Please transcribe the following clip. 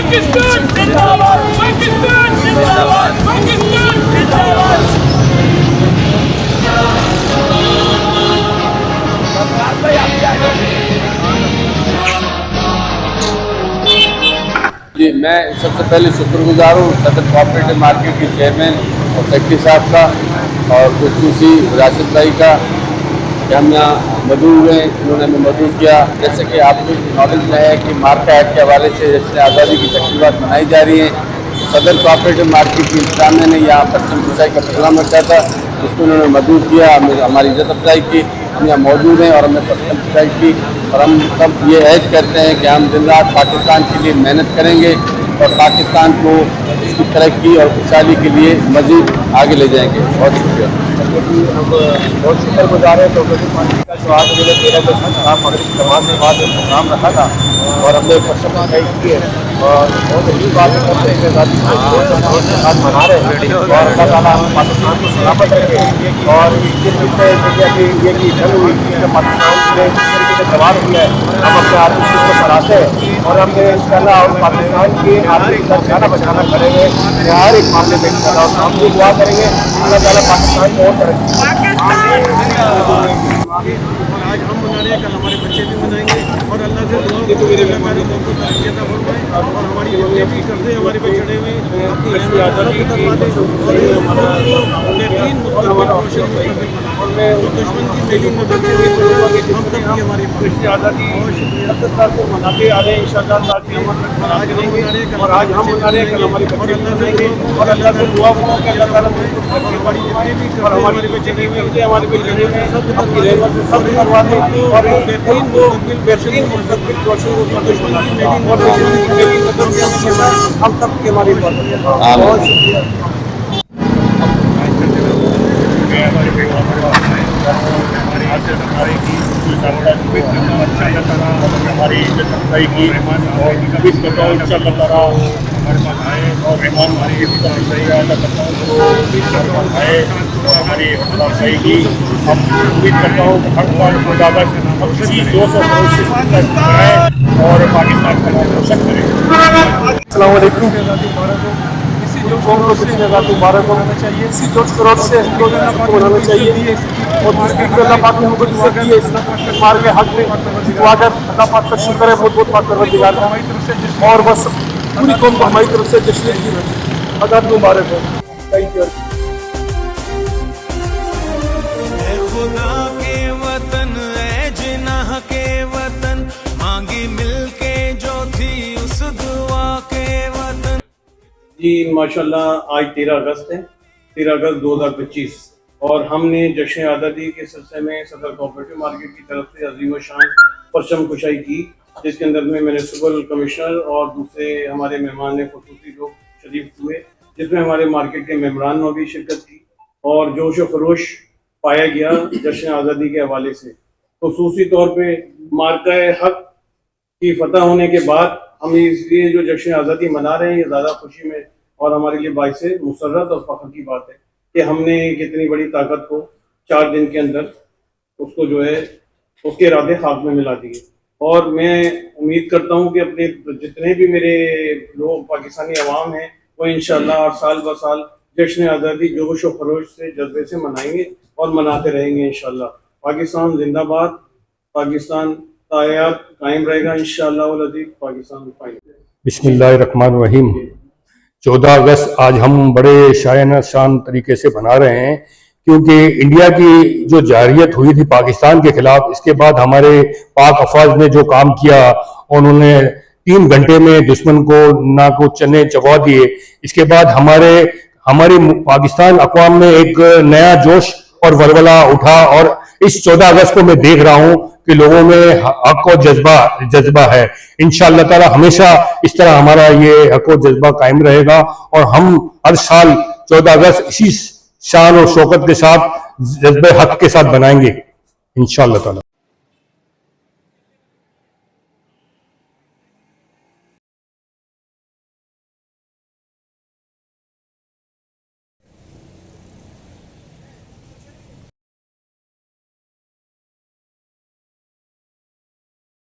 पाकिस्तान जिंदाबाद, पाकिस्तान जिंदाबाद, पाकिस्तान जिंदाबाद। जी, मैं सबसे पहले शुक्रगुजार हूँ सदर कोऑपरेटिव मार्केट के चेयरमैन और सेक्रेटरी साहब का और खुसूसी राशिद भाई का कि हम यहाँ मदऊ हुए, इन्होंने हमें मदऊ किया। जैसे कि आपको नॉलेज में है कि मार्का एक्ट के हवाले से जैसे आज़ादी की तकरीबात मनाई जा रही हैं, सदर कोऑपरेटिव मार्केट की इंतजामिया ने यहाँ परचम कुशाई का प्रोग्राम रखा था, जिसमें उन्होंने मदऊ किया, हमारी इज्जत अफजाई की। हम यहाँ मौजूद हैं और हमने परचम कुशाई की और हम सब ये ऐद करते हैं कि हम दिन रात पाकिस्तान के लिए मेहनत करेंगे और पाकिस्तान को इसकी तरक्की और खुशहाली के लिए मज़ीद आगे ले जाएंगे। बहुत शुक्रिया। हम बहुत शुक्रगुजार हैं कोऑपरेटिव मार्केट का जो आज 13 अगस्त मगरिब की नमाज के बाद एक प्रोग्राम रखा था और हमने परचम कुशाई की है और बहुत अच्छी बात है कि आज़ादी के साथ मना रहे हैं और अल्लाह ताला पाकिस्तान को सलामत रखे। और जिस से ये की जंग हुई जिसमें पाकिस्तान ने जिस तरीके से जवाब दिया है, हम अपने आर्थिक चीज़ को बढ़ाते हैं और हमने इंशाल्लाह और पाकिस्तान की आर्थिक खर्चाना बचाना करेंगे हर एक मामले में इंशाल्लाह। और हम भी दुआ करेंगे अल्लाह ताला पाकिस्तान को और तरक्की। आज हम मना रहे हैं, कल हमारे बच्चे भी मनाएंगे और अल्लाह से दुआ को हमारे कौम को तरक्की अता फरमाए और हमारी बच्चे भी करते हैं हमारे बछड़े हुए अपनी आज़ादी की और दुश्मन की मेरी मदद के लिए हम सब की हमारी आज़ादी को मनाते आ रहे हैं इंशाल्लाह। आज हम मना रहे हैं और आज हम मना रहे हैं, कल हमारे बच्चे भी मनाएंगे और अल्लाह से दुआ करेंगे अल्लाह ताला हमारी जितने भी और हमारे बच्चे भी मिलते हैं, हमारे बच्चे भी सबकी रहमत से सब करवा दें और बेहतरीन मुस्तक़बिल रोशन और हम सब की हमारी बहुत शुक्रिया। हमारी इज्जत अफजाई की और उम्मीद करता हूँ इंशाअल्लाह ताला हमारे पास आए और मेहमान हमारी इज्जत अफजाई करता हूँ तो आए और हमारी इज्जत अफजाई की। हम उम्मीद करता हूँ कि हर साल हम इसी 200 करोड़ से कराएँ और पाकिस्तान का नाम रोशन करें। अस्सलाम वालेकुम। इसी जोश खरोश से मुबारक होना चाहिए, इसी जोश खरोश से मनाना चाहिए और जिस तरीके से अल्लाह पाक ने हमको इज्जत दी है इस मार के हक में दुआ कर अल्लाह पाक का शुक्र है, बहुत बहुत पाक परवरदिगार का। और बस पूरी कौम को हमारी तरफ से जश्न की आज़ाद मुबारक हो। Thank you. खुदा के वतन है जिन्ह के वतन मांगी मिलके जो थी उस दुआ के वतन। जी माशाल्लाह आज 13 अगस्त है, 13 अगस्त 2025 और हमने जश्न आज़ादी के सिलसिले में सदर कोऑपरेटिव मार्केट की तरफ से अजीम शान परचम कुशाई की, जिसके अंदर में म्युनिसिपल कमिश्नर और दूसरे हमारे मेहमान ने खुसूसी लोग शरीफ हुए, जिसमें हमारे मार्केट के मेम्बरान ने भी शिरकत की और जोश व खरोश पाया गया जश्न आज़ादी के हवाले से। खुसूसी तौर पे मार्का हक की फतह होने के बाद हम इसलिए जो जश्न आज़ादी मना रहे हैं ये ज़्यादा खुशी में और हमारे लिए बाइस मुसर्रत और फ़ख्र की बात है कि हमने कितनी बड़ी ताकत को 4 दिन के अंदर उसको जो है उसके इरादे खाक में मिला दिए। और मैं उम्मीद करता हूँ कि अपने जितने भी मेरे लोग पाकिस्तानी अवाम हैं वो इंशाअल्लाह साल ब साल जश्न आज़ादी जोश व खरोश से जज्बे से मनाएंगे और मनाते रहेंगे इंशाअल्लाह। पाकिस्तान जिंदाबाद, पाकिस्तान तायाब कायम रहेगा इंशाअल्लाह वल अज़ीज़। पाकिस्तान फाइनल। बिस्मिल्लाहिर्रहमानिर्रहीम। 14 अगस्त आज हम बड़े शायाना शान तरीके से मना रहे हैं क्योंकि इंडिया की जो जारियत हुई थी पाकिस्तान के खिलाफ, इसके बाद हमारे पाक अफवाज ने जो काम किया उन्होंने 3 घंटे में दुश्मन को ना को चने चबा दिए। इसके बाद हमारे पाकिस्तान अक़वाम में एक नया जोश और वलवला उठा और इस 14 अगस्त को मैं देख रहा हूँ कि लोगों में हक और जज्बा है। इंशाअल्लाह ताला हमेशा इस तरह हमारा ये हक और जज्बा कायम रहेगा और हम हर साल 14 अगस्त इसी शान और शौकत के साथ जज्बे हक के साथ बनाएंगे इंशाअल्लाह ताला।